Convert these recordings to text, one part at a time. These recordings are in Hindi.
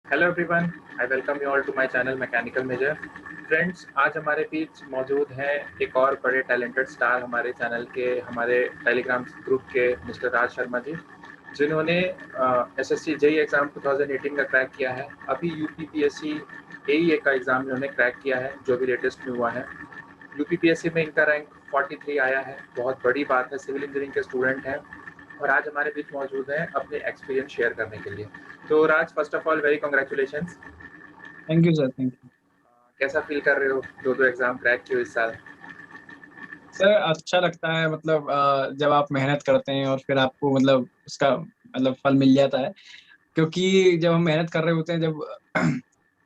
Hello everyone, I welcome you all to my channel mechanical major. Friends, आज हमारे बीच मौजूद हैं एक और बड़े टैलेंटेड स्टार हमारे चैनल के, हमारे टेलीग्राम ग्रुप के मिस्टर राज शर्मा जी, जिन्होंने एसएससी जेई एग्ज़ाम 2018 का क्रैक किया है। अभी यूपीपीएससी एईए का एग्ज़ाम इन्होंने क्रैक किया है, जो भी लेटेस्ट में हुआ है। यूपीपीएससी में इनका रैंक 43 आया है, बहुत बड़ी बात है। सिविल इंजीनियरिंग के स्टूडेंट हैं और आज हमारे बीच मौजूद हैं अपने एक्सपीरियंस शेयर करने के लिए। तो Raj, first of all very congratulations. Thank you sir, thank you. कैसा फील कर रहे हो, दो एग्जाम क्रैक किए इस साल? सर अच्छा लगता है, मतलब जब आप मेहनत करते हैं और फिर आपको मतलब उसका मतलब फल मिल जाता है। क्योंकि जब हम मेहनत कर रहे होते हैं, जब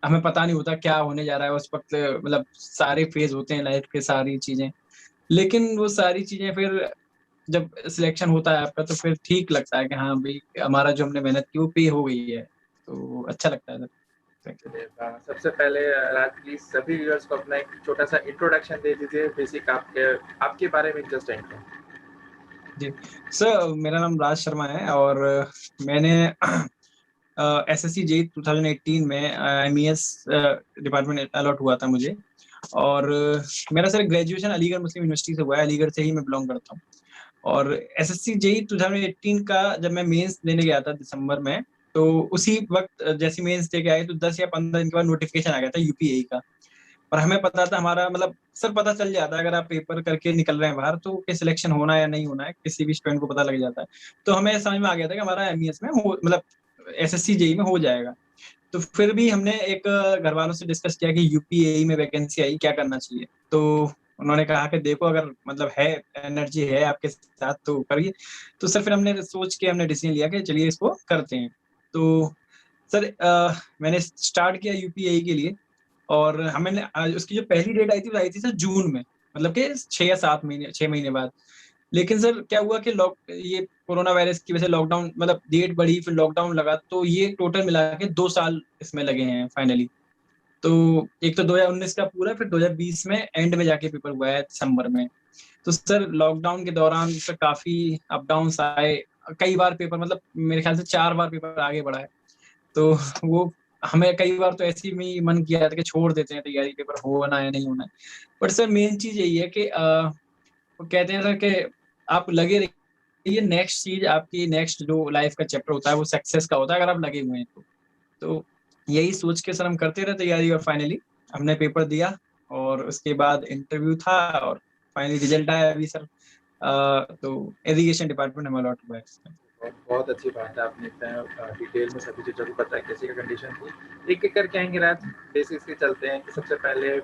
हमें पता नहीं होता क्या होने जा रहा है उस वक्त, मतलब सारे फेज होते हैं लाइफ के, सारी चीजें। लेकिन वो सारी चीजें फिर जब सिलेक्शन होता है आपका, तो फिर ठीक लगता है कि हाँ भाई, हमारा जो हमने मेहनत की वो पे हो गई है। तो अच्छा लगता है सर। चलिए, सबसे पहले राज प्लीज सभी व्यूअर्स को अपना एक छोटा सा इंट्रोडक्शन दे दीजिए, बेसिक आपके आपके बारे में जस्ट इंट्रो। जी सर, मेरा नाम राज शर्मा है और मैंने एसएससी जेई 2018 में एमईएस डिपार्टमेंट अलॉट हुआ था मुझे। और मेरा सर ग्रेजुएशन अलीगढ़ मुस्लिम यूनिवर्सिटी से हुआ है, अलीगढ़ से ही मैं बिलोंग करता हूँ। और एसएससी जेई 2018 का जब मैं मेंस देने गया था दिसंबर में, तो उसी वक्त जैसे मेंस दे के आए तो 10 या 15 दिन के बाद नोटिफिकेशन आ गया था यूपीएई का। और हमें पता था, हमारा मतलब सर पता चल जाता है अगर आप पेपर करके निकल रहे हैं बाहर, तो कि सिलेक्शन होना है या नहीं होना है, किसी भी स्टूडेंट को पता लग जाता है। तो हमें समझ में आ गया था कि हमारा एमईएस में हो, मतलब एसएससी जेई में हो जाएगा। तो फिर भी हमने एक घर वालों से डिस्कस किया कि यूपीएई में वैकेंसी आई, क्या करना चाहिए। तो उन्होंने कहा कि देखो, अगर मतलब है, एनर्जी है आपके साथ तो करिए। तो सर फिर हमने सोच के हमने डिसीजन लिया कि चलिए इसको करते हैं। तो सर मैंने स्टार्ट किया यूपीएई के लिए। और हमें उसकी जो पहली डेट आई थी वो आई थी सर जून में, मतलब कि 6 या 7 महीने, 6 महीने बाद। लेकिन सर क्या हुआ कि लॉक ये कोरोना वायरस की वजह से लॉकडाउन, मतलब डेट बढ़ी, फिर लॉकडाउन लगा, तो ये टोटल मिला के 2 साल इसमें लगे हैं फाइनली। तो एक तो 2019 का पूरा, फिर 2020 में एंड में जाके पेपर हुआ है दिसंबर में। तो सर लॉकडाउन के दौरान सर काफी अप डाउन आए। कई बार पेपर, मतलब मेरे ख्याल से 4 बार पेपर आगे बढ़ा है। तो वो हमें कई बार तो ऐसे में ही मन किया था कि छोड़ देते हैं तैयारी, पेपर होना है नहीं होना है। बट सर मेन चीज यही है कि वो कहते हैं सर कि आप लगे रहिए, नेक्स्ट चीज आपकी, नेक्स्ट जो लाइफ का चैप्टर होता है वो सक्सेस का होता है, अगर आप लगे हुए हैं तो यही सोच के सर हम करते रहे तैयारी, और फाइनली हमने पेपर दिया। और उसके बाद इंटरव्यू था और फाइनली रिजल्ट आया अभी सर। तो एजुकेशन डिपार्टमेंट में अलॉट हुआ है इसमें। बहुत बहुत अच्छी बात है, आपने इतना डिटेल में सभी चीज़ों को बताया कैसी का कंडीशन थी। एक एक करके आएंगे राज, बेसिक्स के चलते हैं कि सबसे पहले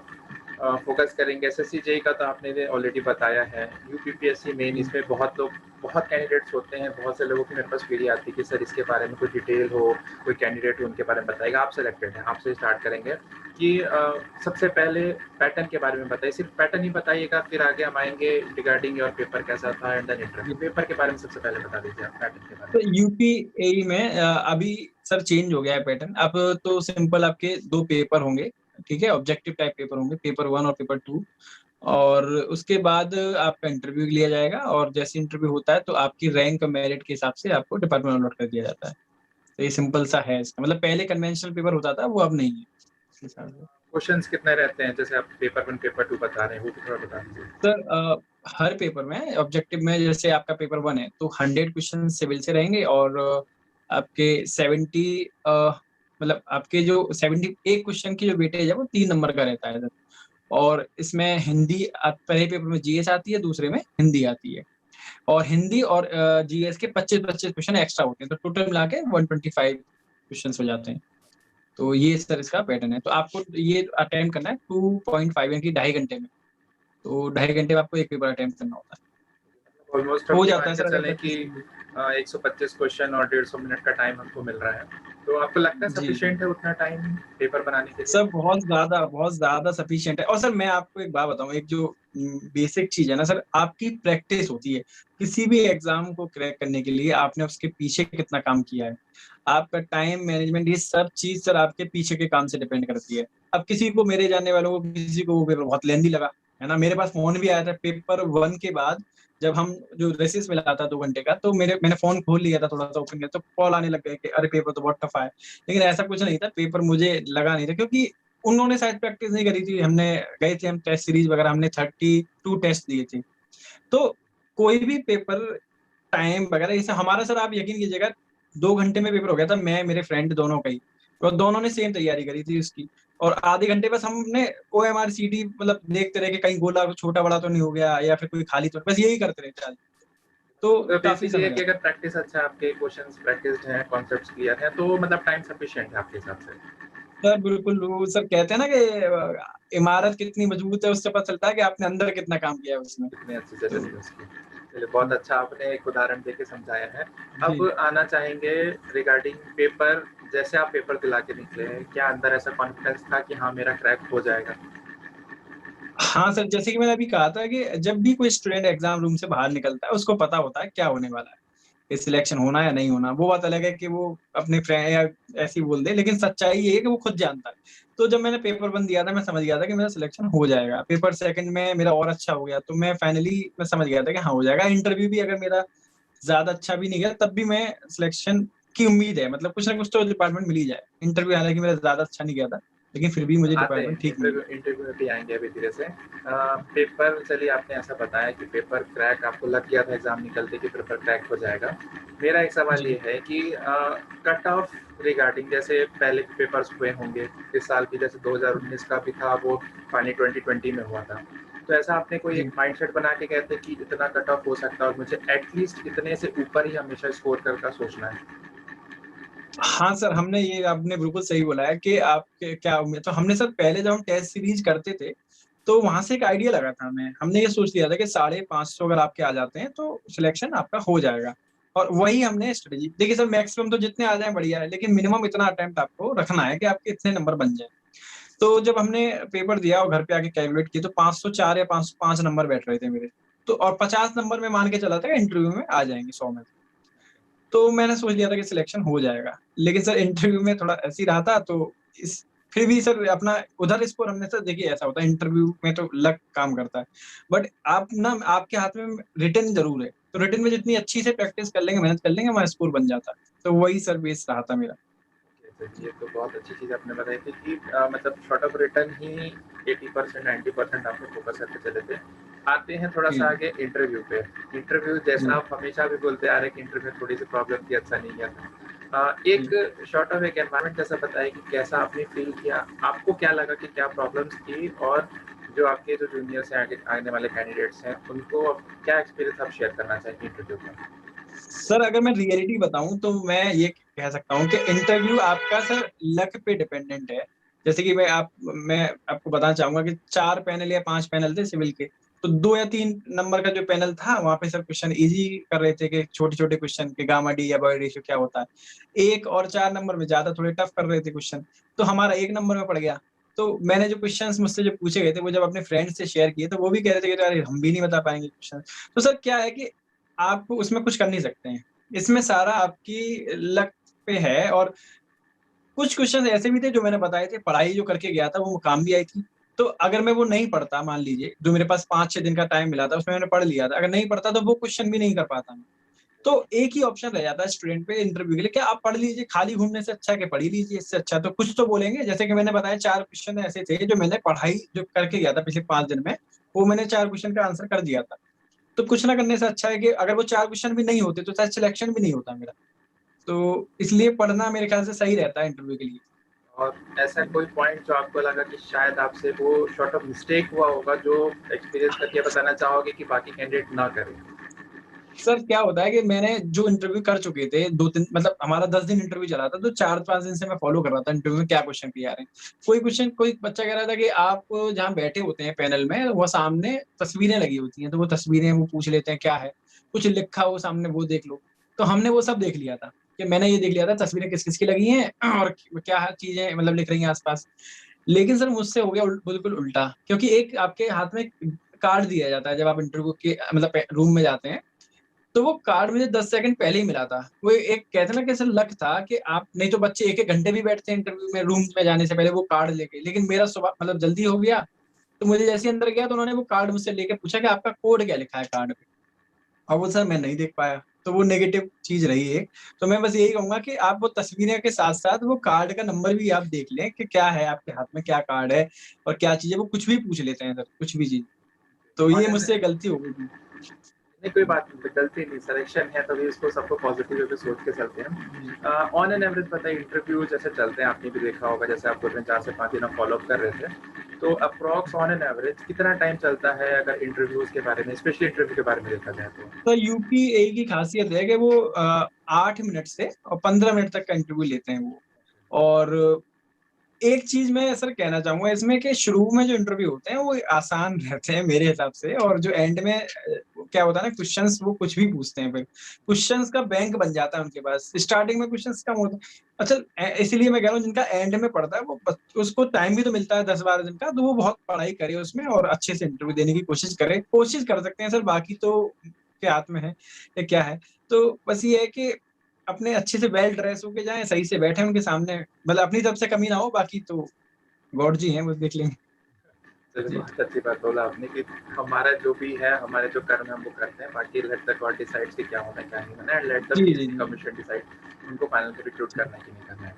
फोकस करेंगे एसएससी जेई का, तो आपने ऑलरेडी बताया है। यूपीपीएससी मेन, जी इसमें बहुत लोग, बहुत कैंडिडेट्स होते हैं, बहुत से लोगों की मेरे पास क्वेरी आती है कि सर इसके बारे में कोई डिटेल हो, कोई कैंडिडेट हो उनके बारे में बताएगा। आप सिलेक्टेड हैं, आपसे स्टार्ट करेंगे कि सबसे पहले पैटर्न के बारे में बताइए। सिर्फ पैटर्न ही बताइएगा, फिर आगे हम आएंगे रिगार्डिंग योर पेपर कैसा था एंड देन इंटरव्यू। जी। पेपर के बारे में सबसे पहले बता दीजिए आप, पैटर्न के बारे तो में। यूपीएई में अभी सर चेंज हो गया है पैटर्न। अब तो सिंपल आपके 2 पेपर होंगे, ठीक है, ऑब्जेक्टिव टाइप पेपर होंगे, पेपर 1 और पेपर 2। और उसके बाद आपका इंटरव्यू लिया जाएगा, और जैसे इंटरव्यू होता है तो आपकी रैंक मेरिट के हिसाब से आपको डिपार्टमेंट अलॉट कर दिया जाता है। तो ये सिंपल सा है इसका, मतलब पहले कन्वेंशनल पेपर होता था, वो अब नहीं है इस हिसाब से। क्वेश्चंस कितने रहते हैं, जैसे आप पेपर 1 पेपर 2 बता रहे हैं, वो भी थोड़ा बता दीजिए। सर हर पेपर में ऑब्जेक्टिव में, जैसे आपका पेपर 1 है तो 100 क्वेश्चन सिविल से रहेंगे। और आपके 70, मतलब आपके जो 71 क्वेश्चन की जो वेटेज है वो 3 नंबर का रहता है सर। और इसमें हिंदी, पहले पेपर में जीएस आती है, दूसरे में हिंदी आती है। और हिंदी और जीएस के 25-25 क्वेश्चन एक्स्ट्रा होते हैं, तो टोटल मिला के 125 क्वेश्चन हो जाते हैं। तो ये सर इसका पैटर्न है। तो आपको ये अटेम्प्ट करना है 2.5 यानी कि 2.5 घंटे में। तो 2.5 घंटे में आपको एक पेपर अटेम्प्ट करना होता ऑलमोस्ट है। हम हो ये जाता मान है के सर अगर चलें कि प्रैक्टिस कीजिए। 125 क्वेश्चन और 150 मिनट का टाइम हमको मिल रहा है, तो आपको लगता है जी जी। सफिशिएंट है उतना टाइम पेपर बनाने के लिए? सर बहुत ज्यादा सफिशिएंट है। और सर मैं आपको एक बात बताऊं, एक जो बेसिक चीज है ना सर, आपकी प्रैक्टिस होती है। किसी भी एग्जाम को क्रैक करने के लिए आपने उसके पीछे कितना काम किया है, आपका टाइम मैनेजमेंट, ये सब चीज सर आपके पीछे के काम से डिपेंड करती है। अब किसी को, मेरे जानने वालों को, किसी को वो पेपर बहुत लेंदी लगा, है ना। मेरे पास फोन भी आया था पेपर 1 के बाद, जब हम जो रेसिस मिला था 2 घंटे का, तो मैंने फोन खोल लिया था, थोड़ा सा ओपन किया तो कॉल आने लग गए कि अरे पेपर तो बहुत टफ आया। लेकिन ऐसा कुछ नहीं था, पेपर मुझे लगा नहीं था, क्योंकि उन्होंने शायद प्रैक्टिस नहीं करी थी। हमने गए थे, हम टेस्ट सीरीज वगैरह, हमने 32 टेस्ट दिए थे। तो कोई भी पेपर टाइम वगैरह जैसे हमारा, सर आप यकीन कीजिएगा 2 घंटे में पेपर हो गया था, मैं मेरे फ्रेंड दोनों का ही, और दोनों ने सेम तैयारी करी थी उसकी। और आधे घंटे बस हमने OMR CT मतलब देखते रहे कि कहीं गोला छोटा बड़ा तो नहीं हो गया, या फिर कोई खाली, तो बस यही करते रहे आज। तो तो काफी बेसिकली समय है कि लगा। अगर प्रैक्टिस अच्छा, आपके क्वेश्चंस प्रैक्टिस्ड हैं, कॉन्सेप्ट्स क्लियर हैं, तो मतलब टाइम सफिशिएंट है आपके हिसाब से। सर बिल्कुल, वो सर कहते हैं ना कि इमारत कितनी मजबूत है उससे पता चलता है कि आपने अंदर कितना काम किया है उसमें। कितनी अच्छी से तो बनी है उसकी। चलिए, बहुत अच्छा आपने एक उदाहरण देके समझाया है। जी। अब आना चाहेंगे रिगार्डिंग पेपर। जैसे आप पेपर दिला के निकले हैं, क्या अंदर ऐसा कॉन्फिडेंस था कि हाँ, मेरा क्रैक हो जाएगा? हाँ सर, जैसे कि मैंने अभी कहा था कि जब भी कोई स्टूडेंट एग्जाम रूम से बाहर निकलता है, उसको पता होता है क्या होने वाला है, कि सिलेक्शन होना या नहीं होना। वो बात अलग है कि वो अपने फ्रेंड या ऐसी बोल दे, लेकिन सच्चाई ये है कि वो खुद जानता है। तो जब मैंने पेपर 1 दिया था, मैं समझ गया था कि मेरा सिलेक्शन हो जाएगा। पेपर 2 में मेरा और अच्छा हो गया, तो मैं फाइनली मैं समझ गया था कि हाँ हो जाएगा। इंटरव्यू भी अगर मेरा ज्यादा अच्छा भी नहीं गया, तब भी मैं सिलेक्शन की उम्मीद है, मतलब कुछ ना कुछ तो डिपार्टमेंट मिल ही जाए। इंटरव्यू हालांकि मेरा ज्यादा अच्छा नहीं गया था, लेकिन फिर भी मुझे आते डिपार्टमेंट हैं ठीक मिल इंटरव्यू, गया। इंटरव्यू में भी आएंगे अभी धीरे से। पेपर, चलिए आपने ऐसा बताया कि पेपर क्रैक आपको लग गया था एग्जाम निकलते कि पेपर क्रैक हो जाएगा। मेरा एक सवाल जी। ये है कि कट ऑफ रिगार्डिंग, जैसे पहले पेपर्स हुए होंगे इस साल भी, जैसे 2019 का भी था, वो फाइनली 2020 में हुआ था। तो ऐसा आपने कोई एक जी। माइंडसेट बना के कहते कि इतना कट ऑफ हो सकता है और मुझे एटलीस्ट इतने से ऊपर ही हमेशा स्कोर कर सोचना है? हाँ सर, हमने ये आपने बिल्कुल सही बोला है कि आपके क्या उम्मीद। तो हमने सर पहले जब हम टेस्ट सीरीज करते थे, तो वहां से एक आइडिया लगा था हमें। हमने ये सोच लिया था कि 550 अगर आपके आ जाते हैं तो सिलेक्शन आपका हो जाएगा। और वही हमने स्ट्रेटेजी देखिए सर, मैक्सिमम तो जितने आ जाए बढ़िया है, लेकिन मिनिमम इतना अटेम्प्ट आपको रखना है कि आपके इतने नंबर बन जाए। तो जब हमने पेपर दिया और घर पे आके कैलकुलेट किए, तो 504 या 505 नंबर बैठ रहे थे मेरे। तो और 50 नंबर में मान के चला था इंटरव्यू में आ जाएंगे 100 में। तो मैंने सोच लिया था कि सिलेक्शन हो जाएगा। लेकिन सर इंटरव्यू में थोड़ा ऐसे ही रहा था, तो इस फिर भी सर अपना उधर स्कोर हमने, सर देखिए ऐसा होता है इंटरव्यू में, तो लक काम करता है। बट आप ना, आपके हाथ में रिटर्न जरूर है, तो रिटर्न में जितनी अच्छी से प्रैक्टिस कर लेंगे, मेहनत कर लेंगे, हमारा स्कोर बन जाता है। तो वही सर बेस रहा था मेरा। जैसे ये तो बहुत अच्छी चीज़ आपने बताई थी कि मतलब शॉर्ट ऑफ रिटर्न ही 80% 90% आपने फोकस करके चले थे। आते हैं थोड़ा जी। सा आगे इंटरव्यू पे। इंटरव्यू जैसा जी। आप हमेशा भी बोलते आ रहे हैं कि इंटरव्यू में थोड़ी सी प्रॉब्लम थी, अच्छा नहीं गया था। जी। एक शॉर्ट ऑफ एक एनवायरनमेंट जैसा बताइए कि कैसा आपने फील किया, आपको क्या लगा कि क्या प्रॉब्लम्स थी, और जो आपके जो जूनियर्स हैं, आगे आने वाले कैंडिडेट्स हैं, उनको क्या एक्सपीरियंस आप शेयर करना चाहेंगे इंटरव्यू का? सर अगर मैं रियलिटी बताऊं, तो मैं ये कह सकता हूं कि इंटरव्यू आपका सर लक पे डिपेंडेंट है। जैसे कि मैं आपको बताना चाहूंगा कि 4 पैनल या 5 पैनल थे सिविल के। तो 2 या 3 नंबर का जो पैनल था, वहां पे सर क्वेश्चन इजी कर रहे थे, कि छोटे छोटे क्वेश्चन के गामा डी या बॉय रेशियो क्या होता है। 1 और 4 नंबर में ज्यादा थोड़े टफ कर रहे थे क्वेश्चन। तो हमारा 1 नंबर में पड़ गया। तो मैंने जो क्वेश्चंस मुझसे जो पूछे गए थे, वो जब अपने फ्रेंड से शेयर किए, तो वो भी कह रहे थे कि यार हम भी नहीं बता पाएंगे क्वेश्चन। तो सर क्या है कि आप उसमें कुछ कर नहीं सकते हैं। इसमें सारा आपकी लक पे है। और कुछ क्वेश्चन ऐसे भी थे जो मैंने बताए थे, पढ़ाई जो करके गया था वो काम भी आई थी। तो अगर मैं वो नहीं पढ़ता, मान लीजिए जो मेरे पास 5-6 दिन का टाइम मिला था, उसमें मैंने पढ़ लिया था, अगर नहीं पढ़ता तो वो क्वेश्चन भी नहीं कर पाता मैं। तो एक ही ऑप्शन रह जाता है स्टूडेंट पे इंटरव्यू के लिए, कि आप पढ़ लीजिए, खाली घूमने से अच्छा है कि पढ़ ही लीजिए, इससे अच्छा तो कुछ तो बोलेंगे। जैसे कि मैंने बताया 4 क्वेश्चन ऐसे थे जो मैंने पढ़ाई जो करके गया था पिछले 5 दिन में, वो मैंने 4 क्वेश्चन का आंसर कर दिया था। तो कुछ ना करने से अच्छा है कि अगर वो 4 क्वेश्चन भी नहीं होते, तो शायद सिलेक्शन भी नहीं होता मेरा। तो इसलिए पढ़ना मेरे ख्याल से सही रहता है इंटरव्यू के लिए। और ऐसा कोई पॉइंट जो आपको लगा कि शायद आपसे वो सॉर्ट ऑफ मिस्टेक हुआ होगा, जो एक्सपीरियंस करके बताना चाहोगे कि बाकी कैंडिडेट ना करें? सर क्या होता है कि मैंने जो इंटरव्यू कर चुके थे 2-3, मतलब हमारा 10 दिन इंटरव्यू चला था, तो 4-5 दिन से मैं फॉलो कर रहा था इंटरव्यू में क्या क्वेश्चन किए आ रहे हैं। कोई क्वेश्चन, कोई बच्चा कह रहा था कि आप जहाँ बैठे होते हैं पैनल में, वो सामने तस्वीरें लगी होती हैं, तो वो तस्वीरें वो पूछ लेते हैं क्या है, कुछ लिखा हो सामने वो देख लो। तो हमने वो सब देख लिया था, कि मैंने ये देख लिया था तस्वीरें किस किस की लगी हैं और क्या चीजें मतलब लिख रही हैं आसपास। लेकिन सर मुझसे हो गया बिल्कुल उल्टा, क्योंकि एक आपके हाथ में कार्ड दिया जाता है जब आप इंटरव्यू के मतलब रूम में जाते हैं। तो वो कार्ड मुझे 10 सेकंड पहले ही मिला था। वो एक कहते हैं ना, कैसे लक था कि आप, नहीं तो बच्चे 1-1 घंटे भी बैठते हैं इंटरव्यू में रूम में जाने से पहले वो कार्ड लेके, लेकिन मेरा सुबह मतलब जल्दी हो गया। तो मुझे जैसे ही अंदर गया तो उन्होंने वो कार्ड मुझसे लेके पूछा कि आपका कोड क्या लिखा है कार्ड पे, और वो सर मैं नहीं देख पाया, तो वो नेगेटिव चीज रही एक। तो मैं बस यही कहूंगा कि आप वो तस्वीरें के साथ साथ वो कार्ड का नंबर भी आप देख लें कि क्या है आपके हाथ में, क्या कार्ड है और क्या चीज है। वो कुछ भी पूछ लेते हैं सर, कुछ भी चीज। तो ये ऑन एन मुझसे गलती हो गई थी। नहीं, कोई बात नहीं, गलती नहीं, सिलेक्शन है तभी इसको सबको पॉजिटिव वे पे सोच के चलते जी हैं। ऑन एन एवरेज बताइए, इंटरव्यू जैसे चलते हैं, आपने भी देखा होगा, जैसे आप बोल रहे हैं 4 से 5 दिन आप फॉलोअप कर रहे थे, तो अप्रॉक्स ऑन एन एवरेज कितना टाइम चलता है अगर इंटरव्यूज के बारे में, स्पेशली इंटरव्यू के बारे में देखा जाए तो? तो यूपीए की खासियत है कि वो 8 मिनट से और 15 मिनट तक का इंटरव्यू लेते हैं वो। और एक चीज मैं सर कहना चाहूंगा इसमें कि शुरू में जो इंटरव्यू होते हैं वो आसान रहते हैं मेरे हिसाब से, और जो एंड में क्या होता है ना, क्वेश्चंस वो कुछ भी पूछते हैं, फिर क्वेश्चंस का बैंक बन जाता है उनके पास। स्टार्टिंग में क्वेश्चंस कम होते हैं। अच्छा, इसीलिए मैं कह रहा हूँ जिनका एंड में पड़ता है वो उसको टाइम भी तो मिलता है 10-12 दिन का, तो वो बहुत पढ़ाई करे उसमें और अच्छे से इंटरव्यू देने की कोशिश करे। कोशिश कर सकते हैं सर, बाकी तो के हाथ में है या क्या है। तो बस ये है कि अपने अच्छे से वेल ड्रेस होके जाएं, सही से बैठे उनके सामने, मतलब अपनी तरफ से कमी ना हो, बाकी तो गॉड जी हैं, वो देख लेंगे। चलिए, जी बहुत अच्छी बात बोला आपने कि हमारा जो भी है, हमारे जो कर्म है हम वो करते हैं, बाकी लेट द गॉड डिसाइड्स कि क्या होना है क्या नहीं होना है, एंड लेट द जी जी पीएससी जी कमीशन डिसाइड उनको फाइनल में रिक्रूट जी करना है कि नहीं करना है।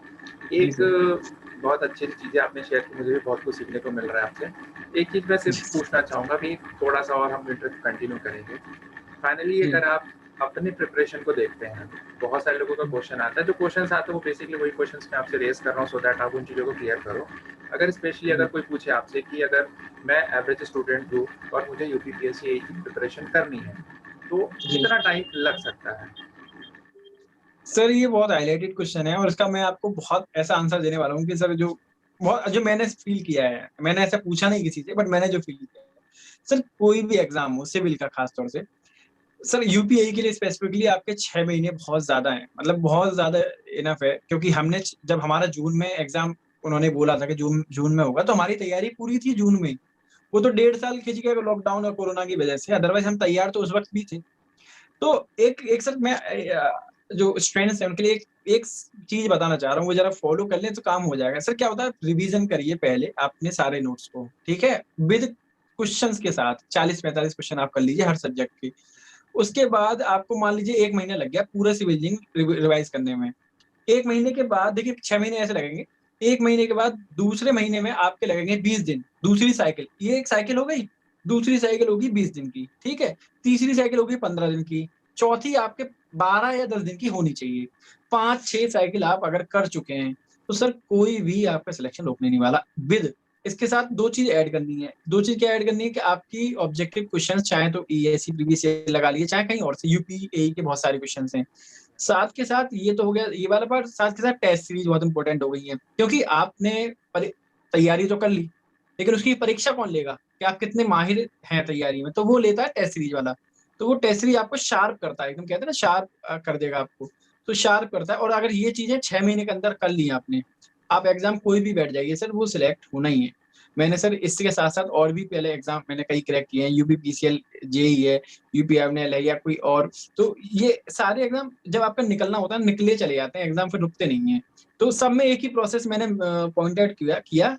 जी सर। एक बहुत अच्छी चीज़ें आपने शेयर की, मुझे भी बहुत कुछ सीखने को मिल रहा है आपसे। एक चीज़ मैं सिर्फ पूछना चाहूँगा भी, थोड़ा सा और हम इंटरव्यू कंटिन्यू करेंगे। फाइनली जी अगर आप अपने प्रिपरेशन को देखते हैं, बहुत सारे लोगों का क्वेश्चन आता है, जो क्वेश्चंस आते हैं वो बेसिकली वही क्वेश्चंस मैं आपसे रेज़ कर रहा हूँ सो दैट आप उन चीज़ों को क्लियर करो। अगर स्पेशली अगर जी कोई पूछे आपसे कि अगर मैं एवरेज स्टूडेंट हूँ और मुझे यूपीपीएससी एई की प्रिपरेशन करनी है, तो जी कितना टाइम लग सकता है? सर, ये बहुत हाईलाइटेड क्वेश्चन है और इसका मैं आपको बहुत ऐसा आंसर देने वाला हूँ कि सर जो मैंने फील किया है, मैंने ऐसा पूछा नहीं किसी से, बट मैंने जो फील किया है सर, कोई भी एग्जाम हो सिविल का खास तौर से, सर यूपीआई के लिए स्पेसिफिकली आपके 6 महीने बहुत ज्यादा हैं, मतलब बहुत ज्यादा इनफ है। क्योंकि हमने जब हमारा जून में एग्जाम उन्होंने बोला था कि जून जून में होगा, तो हमारी तैयारी पूरी थी जून में ही। वो तो 1.5 साल खिंच गया लॉकडाउन और कोरोना की वजह से, अदरवाइज हम तैयार तो उस वक्त भी थे। तो एक एक सर मैं जो स्टूडेंट्स हैं उनके लिए एक चीज बताना चाह रहा हूँ, वो जरा फॉलो कर लें तो काम हो जाएगा। सर क्या होता है, रिवीजन करिए पहले अपने सारे नोट्स को, ठीक है, विद क्वेश्चंस के साथ। 40-45 क्वेश्चन आप कर लीजिए हर सब्जेक्ट के। उसके बाद आपको मान लीजिए 1 महीना लग गया पूरा सिविल रिवाइज करने में। 1 महीने के बाद देखिए 6 महीने ऐसे लगेंगे। 1 महीने के बाद दूसरे महीने में आपके लगेंगे 20 दिन, दूसरी साइकिल। ये एक साइकिल हो गई, दूसरी साइकिल होगी 20 दिन की, ठीक है। तीसरी साइकिल होगी 15 दिन की, चौथी आपके 12 या 10 दिन की होनी चाहिए। 5-6 साइकिल आप अगर कर चुके हैं तो सर कोई भी आपका सिलेक्शन रोकने नहीं वाला। विद इसके साथ दो चीज ऐड करनी है। दो चीज क्या ऐड करनी है कि आपकी ऑब्जेक्टिव क्वेश्चन चाहे तो ईएससी प्रीवियस लगा लिए, चाहे कहीं और से यूपीएई के बहुत सारे क्वेश्चन हैं। साथ के साथ ये तो हो गया ये वाला पार्ट, साथ के साथ टेस्ट सीरीज बहुत इंपॉर्टेंट हो गई है, क्योंकि आपने तैयारी तो कर ली, लेकिन उसकी परीक्षा कौन लेगा कि आप कितने माहिर हैं तैयारी में, तो वो लेता है टेस्ट सीरीज वाला। तो वो टेस्ट सीरीज आपको शार्प करता है, एकदम कहते हैं ना शार्प कर देगा आपको। तो शार्प करता है, और अगर ये चीजें 6 महीने के अंदर कर ली आपने, आप एग्जाम कोई भी बैठ जाइए सर, वो सिलेक्ट होना ही है। मैंने सर इसके साथ साथ और भी पहले एग्जाम मैंने कई क्रैक किए हैं, यूपीपीसीएल जेई है, यूपीआईएल है, या कोई और। तो ये सारे एग्जाम जब आपका निकलना होता है निकले चले जाते हैं एग्जाम, फिर रुकते नहीं है। तो सब में एक ही प्रोसेस मैंने पॉइंट आउट किया।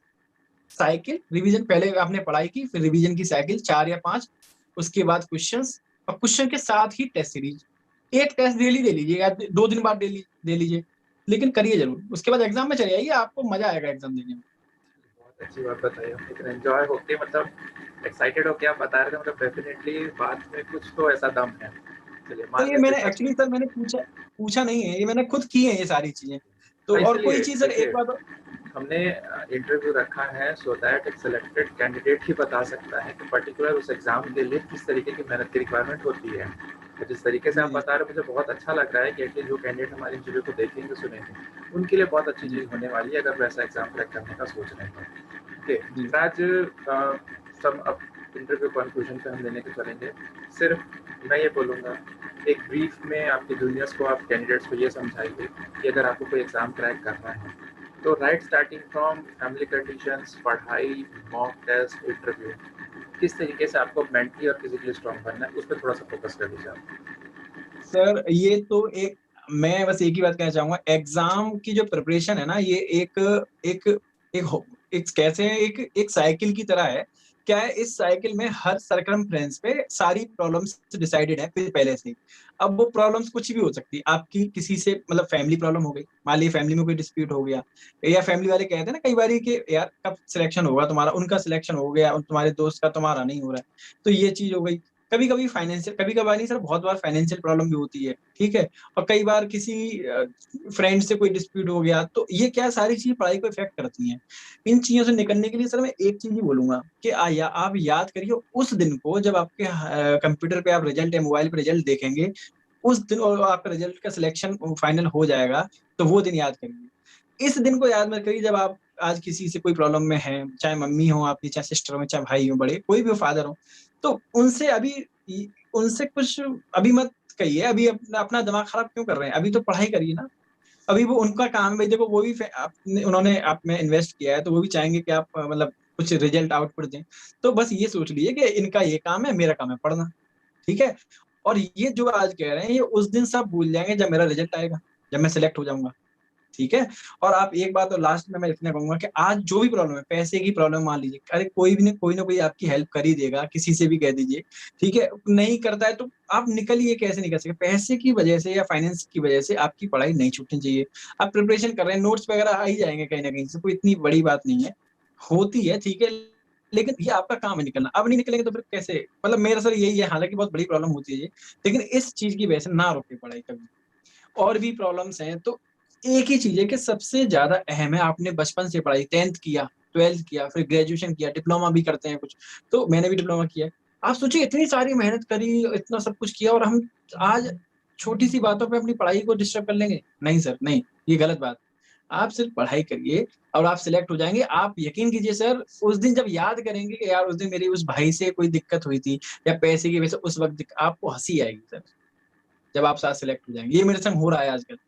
साइकिल रिवीजन, पहले आपने पढ़ाई की, फिर रिवीजन की साइकिल 4 या 5, उसके बाद क्वेश्चंस, और क्वेश्चन के साथ ही टेस्ट सीरीज। एक टेस्ट डेली दे लीजिए या 2 दिन बाद डेली दे लीजिए, लेकिन करिए जरूर। उसके बाद एग्जाम में चले आइए, आपको मजा आएगा एग्जाम देने में। बहुत अच्छी बात बताई आपने, इतना एन्जॉय होके मतलब एक्साइटेड होके आप बता रहे थे, मतलब डेफ़िनिटली बात में कुछ तो ऐसा दम है। चलिए तो मान ये लेते मैंने हैं सच एक्चुअली में। सर मैंने पूछा पूछा नहीं है, ये मैंने खुद की है ये सारी चीजें। तो और कोई इसलिए चीज सर एक देखिए, बात हमने इंटरव्यू रखा है सो दैट एक सिलेक्टेड कैंडिडेट ही बता सकता है कि पर्टिकुलर उस एग्ज़ाम के लिए किस तरीके की मेहनत की रिक्वायरमेंट होती है। तो जिस तरीके से जी आप जी बता रहे हो मुझे बहुत अच्छा लग रहा है कि एटलीस्ट जो कैंडिडेट हमारी इंटरव्यू को देखेंगे, सुनेंगे, उनके लिए बहुत अच्छी जी चीज़ होने वाली है अगर वैसा एग्ज़ाम क्रैक करने का सोच रहे हैं तो। ओके, जी राज, सब अब इंटरव्यू कंक्लूजन पे हम लेने को चलेंगे। सिर्फ मैं ये बोलूँगा, एक ब्रीफ में आपके जूनियर्स को, आप कैंडिडेट्स को ये समझाइए कि अगर आपको कोई एग्ज़ाम क्रैक करना है, तो right starting from family conditions, पढ़ाई, मॉक टेस्ट, इंटरव्यू, किस तरीके से आपको मेंटली और फिजिकली स्ट्रांग बनना है, उस पे थोड़ा-सा फोकस कर लीजिए आप। सर, ये तो एक मैं बस एक ही बात कहना चाहूंगा, एग्जाम की जो प्रिपरेशन है ना, ये एक एक एक हो- एक कैसे एक एक साइकिल की तरह है। क्या है, इस साइकिल में हर सरकमफ्रेंस पे सारी प्रॉब्लम्स डिसाइडेड है फिर पहले से ही। अब वो प्रॉब्लम्स कुछ भी हो सकती है आपकी, किसी से मतलब फैमिली प्रॉब्लम हो गई, मान लीजिए फैमिली में कोई डिस्प्यूट हो गया, या फैमिली वाले कहते हैं ना कई बार कि यार कब सिलेक्शन होगा तुम्हारा, उनका सिलेक्शन हो गया और तुम्हारे दोस्त का तुम्हारा नहीं हो रहा है, तो ये चीज हो गई। कभी कभी फाइनेंशियल, कभी कभार नहीं सर, बहुत बार फाइनेंशियल प्रॉब्लम भी होती है, ठीक है। और कई बार किसी फ्रेंड से कोई डिस्प्यूट हो गया, तो ये क्या सारी चीजें पढ़ाई को इफेक्ट करती हैं। इन चीजों से निकलने के लिए सर मैं एक चीज ही बोलूंगा कि आप याद करिए उस दिन को जब आपके कंप्यूटर पे आप रिजल्ट या मोबाइल पे रिजल्ट देखेंगे, उस दिन और आपका रिजल्ट का सिलेक्शन फाइनल हो जाएगा, तो वो दिन याद करिए। इस दिन को याद मत करिए जब आप आज किसी से कोई प्रॉब्लम में हैं, चाहे मम्मी हो आपकी, चाहे सिस्टर हो, चाहे भाई हो, बड़े कोई भी हो, फादर हो, तो उनसे अभी उनसे कुछ अभी मत कहिए। अभी अपना अपना दिमाग खराब क्यों कर रहे हैं, अभी तो पढ़ाई करिए ना। अभी वो उनका काम है भाई, देखो वो भी आपने उन्होंने आप में इन्वेस्ट किया है, तो वो भी चाहेंगे कि आप मतलब कुछ रिजल्ट आउटपुट दें। तो बस ये सोच लीजिए कि इनका ये काम है, मेरा काम है पढ़ना, ठीक है। और ये जो आज कह रहे हैं, ये उस दिन सब भूल जाएंगे जब मेरा रिजल्ट आएगा, जब मैं सिलेक्ट हो जाऊंगा, ठीक है। और आप एक बात और लास्ट में मैं इतना कहूंगा कि आज जो भी प्रॉब्लम है, पैसे की प्रॉब्लम मान लीजिए, अरे कोई भी नहीं, कोई ना कोई आपकी हेल्प कर ही देगा, किसी से भी कह दीजिए, ठीक है। नहीं करता है तो आप निकलिए, कैसे निकल सके, पैसे की वजह से या फाइनेंस की वजह से आपकी पढ़ाई नहीं छूटनी चाहिए। आप प्रिपरेशन कर रहे हैं, नोट्स वगैरह आ ही जाएंगे कहीं ना कहीं से, कोई इतनी बड़ी बात नहीं है, होती है, ठीक है। लेकिन ये आपका काम है निकलना, अब नहीं निकलेंगे तो फिर कैसे, मतलब मेरा सर यही है, हालांकि बहुत बड़ी प्रॉब्लम होती है ये, लेकिन इस चीज की वजह से ना रोके पढ़ाई कभी। और भी प्रॉब्लम्स हैं तो एक ही चीज है कि सबसे ज्यादा अहम है, आपने बचपन से पढ़ाई, 10th किया, 12th किया, फिर ग्रेजुएशन किया, डिप्लोमा भी करते हैं कुछ, तो मैंने भी डिप्लोमा किया। आप सोचिए इतनी सारी मेहनत करी, इतना सब कुछ किया, और हम आज छोटी सी बातों पे अपनी पढ़ाई को डिस्टर्ब कर लेंगे? नहीं सर, नहीं, ये गलत बात। आप सिर्फ पढ़ाई करिए और आप सिलेक्ट हो जाएंगे। आप यकीन कीजिए सर, उस दिन जब याद करेंगे कि यार उस दिन मेरी उस भाई से कोई दिक्कत हुई थी, या पैसे की वजह से उस वक्त आपको हंसी आएगी सर, जब आप साथ सिलेक्ट हो जाएंगे। ये मेरे संग हो रहा है आजकल,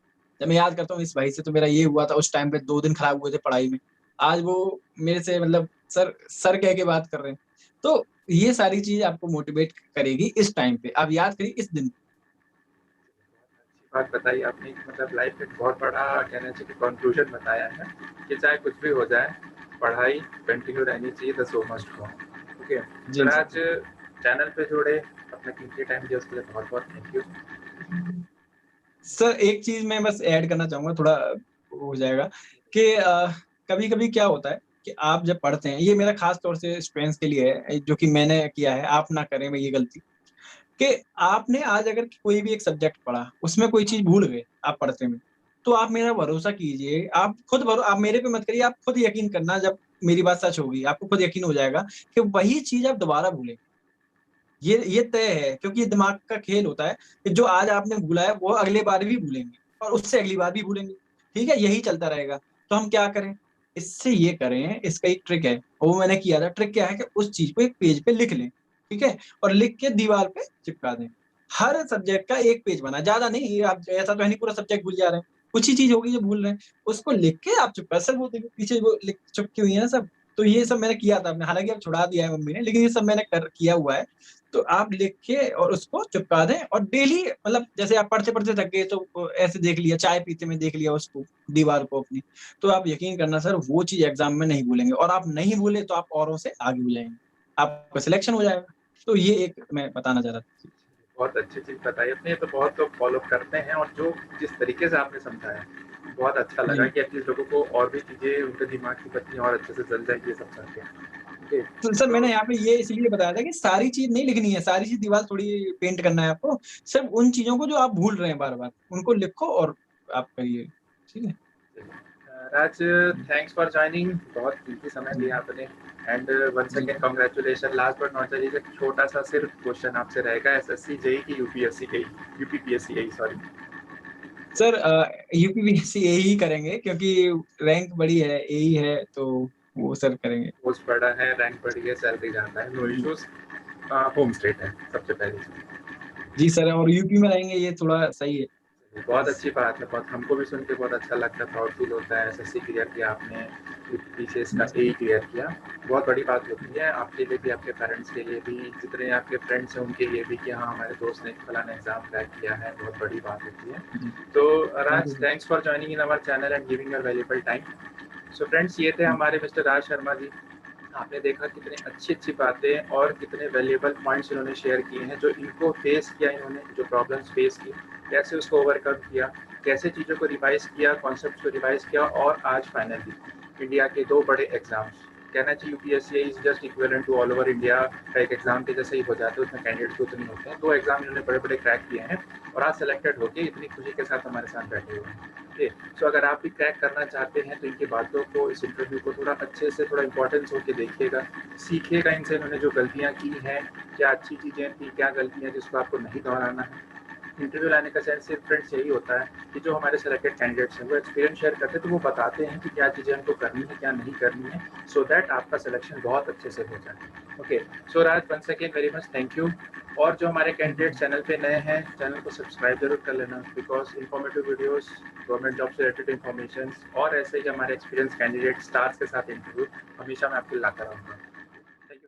जब मैं याद करता हूँ इस भाई से तो मेरा ये हुआ था, उस टाइम पे 2 दिन खराब हुए थे पढ़ाई में, आज वो मेरे से मतलब सर सर कह के बात कर रहे हैं। तो ये सारी चीज आपको मोटिवेट करेगी इस टाइम पे, आप याद करिए इस दिन। अच्छी बात बताई आपने कि मतलब लाइफ में बहुत बड़ा कहना चाहिए कंक्लूजन बताया है कि चाहे कुछ भी हो जाए, पढ़ाई कंटिन्यू रहनी चाहिए, the show must go. Okay, जी फिर सर। आज चैनल पे जुड़े, अपना कीमती टाइम दिया उसके लिए बहुत बहुत थैंक यू। सर एक चीज मैं बस ऐड करना चाहूंगा, थोड़ा हो जाएगा कि कभी कभी क्या होता है कि आप जब पढ़ते हैं, ये मेरा खास तौर से स्टूडेंट्स के लिए है, जो कि मैंने किया है, आप ना करें मैं ये गलती, कि आपने आज अगर कोई भी एक सब्जेक्ट पढ़ा, उसमें कोई चीज भूल गए आप पढ़ते में, तो आप मेरा भरोसा कीजिए, आप खुद आप मेरे पे मत करिए, आप खुद यकीन करना, जब मेरी बात सच होगी आपको खुद यकीन हो जाएगा कि वही चीज आप दोबारा भूलेंगे। ये तय है, क्योंकि ये दिमाग का खेल होता है कि जो आज आपने भूला है वो अगले बार भी भूलेंगे, और उससे अगली बार भी भूलेंगे, ठीक है, यही चलता रहेगा। तो हम क्या करें, इससे ये करें, इसका एक ट्रिक है, वो मैंने किया था। ट्रिक क्या है कि उस चीज को एक पेज पे लिख लें, ठीक है, और लिख के दीवार पे चिपका दें। हर सब्जेक्ट का एक पेज बना, ज्यादा नहीं, आप ऐसा तो है नहीं पूरा सब्जेक्ट भूल जा रहे हैं, कुछ ही चीज होगी जो भूल रहे हैं, उसको लिख के आप चिपका, सब वो देखो पीछे वो लिख चिपकी हुई है ना सब। तो ये सब मैंने किया था अपने, हालांकि अब छुड़ा दिया है मम्मी ने, लेकिन ये सब मैंने किया हुआ है। तो आप लिख के और उसको चिपका दें, और डेली मतलब जैसे आप पढ़ते पढ़ते थक गए तो ऐसे देख लिया, चाय पीते में देख लिया उसको, दीवार को अपनी, तो आप यकीन करना सर वो चीज एग्जाम में नहीं भूलेंगे, और आप नहीं भूले तो आप औरों से आगे हो जाएंगे, आपका सिलेक्शन हो जाएगा। तो ये एक मैं बताना चाह रहा था। बहुत अच्छी चीज़ बताई आपने, ये तो बहुत लोग फॉलो करते हैं, और जो जिस तरीके से आपने समझाया बहुत अच्छा लगा जी। कि एटलीस्ट लोगों को और भी चीज़ें उनके दिमाग की बत्तियाँ और अच्छे से जल जाएगी ये सब करके। ओके, तो सर तो मैंने यहाँ पे ये इसलिए बताया था कि सारी चीज नहीं लिखनी है, सारी चीज दीवार थोड़ी पेंट करना है आपको, सिर्फ उन चीजों को जो आप भूल रहे हैं बार बार, उनको लिखो और आप करिए, ठीक है। राज, थैंक्स फॉर जॉइनिंग, बहुत कीमती समय जी दिया आपने। एंड वंस जी again congratulation, last but not the least, एक छोटा सा सिर्फ क्वेश्चन आपसे रहेगा, एसएससी जेई की यूपीएससी की, यूपीपीएससी यही सॉरी। सर, यूपीपीएससी यही करेंगे क्योंकि रैंक बड़ी है, यही है, तो वो सर करेंगे। पोस्ट बड़ा है, रैंक बढ़ी है, सैलरी ज़्यादा है, नो जी इश्यूज। होम स्टेट है सबसे पहली चीज़। जी सर, और यूपी में रहेंगे, ये थोड़ा सही है बहुत इससे। अच्छी बात है, बहुत हमको भी सुन के बहुत अच्छा लगता है, प्राउड फील होता है, एसएससी क्लियर किया आपने, पीछे इसका ए क्लियर किया, बहुत बड़ी बात होती है आपके लिए भी, आपके पेरेंट्स के लिए भी, जितने आपके फ्रेंड्स हैं उनके लिए भी कि हाँ हमारे दोस्त ने फलाना एग्जाम क्रैक किया है, बहुत बड़ी बात होती है। जी, तो thank Raj, you. Thanks for joining in our channel and giving your valuable time. So friends, ये थे हमारे मिस्टर राज शर्मा जी। आपने देखा कितने अच्छी बातें और कितने वैल्यूएबल पॉइंट्स इन्होंने शेयर किए हैं, जो इनको फेस किया इन्होंने, जो प्रॉब्लम्स फेस की, कैसे उसको ओवरकम किया, कैसे चीज़ों को रिवाइज़ किया, कॉन्सेप्ट्स को रिवाइज़ किया और आज फाइनली इंडिया के 2 बड़े एग्ज़ाम्स, कहना चाहिए UPSC is just equivalent to all over India का एक एग्ज़ाम के जैसे ही हो जाते हैं, उसमें कैंडिडेट्स उतने नहीं होते हैं। 2 एग्ज़ाम इन्होंने बड़े-बड़े क्रैक किए हैं और आज सेलेक्टेड होके इतनी खुशी के साथ हमारे साथ बैठे हुए हैं। ओके, सो अगर आप भी क्रैक करना चाहते हैं तो इनकी बातों को, इस इंटरव्यू को थोड़ा अच्छे से, थोड़ा इम्पोर्टेंस होके देखिएगा, सीखिएगा इनसे इन्होंने जो गलतियाँ की हैं, क्या अच्छी चीज़ें थी, क्या गलतियाँ जिसको आपको नहीं दोहराना है। इंटरव्यू लाने का सेंस सिर्फ फ्रेंड्स यही होता है कि जो हमारे सेलेक्टेड कैंडिडेट्स हैं वो एक्सपीरियंस शेयर करते हैं, तो वो बताते हैं कि क्या चीज़ें हमको करनी है, क्या नहीं करनी है, सो दैट आपका सिलेक्शन बहुत अच्छे से हो जाए। Okay, so Raj once again very much thank you. और जो हमारे कैंडिडेट चैनल पे नए हैं, चैनल को सब्सक्राइब जरूर कर लेना, because informative videos, government job से रिलेटेड इन्फॉर्मेशन और ऐसे ही हमारे एक्सपीरियंस कैंडिडेट स्टार्स के साथ इंटरव्यू हमेशा मैं आपको लाता रहूँगा।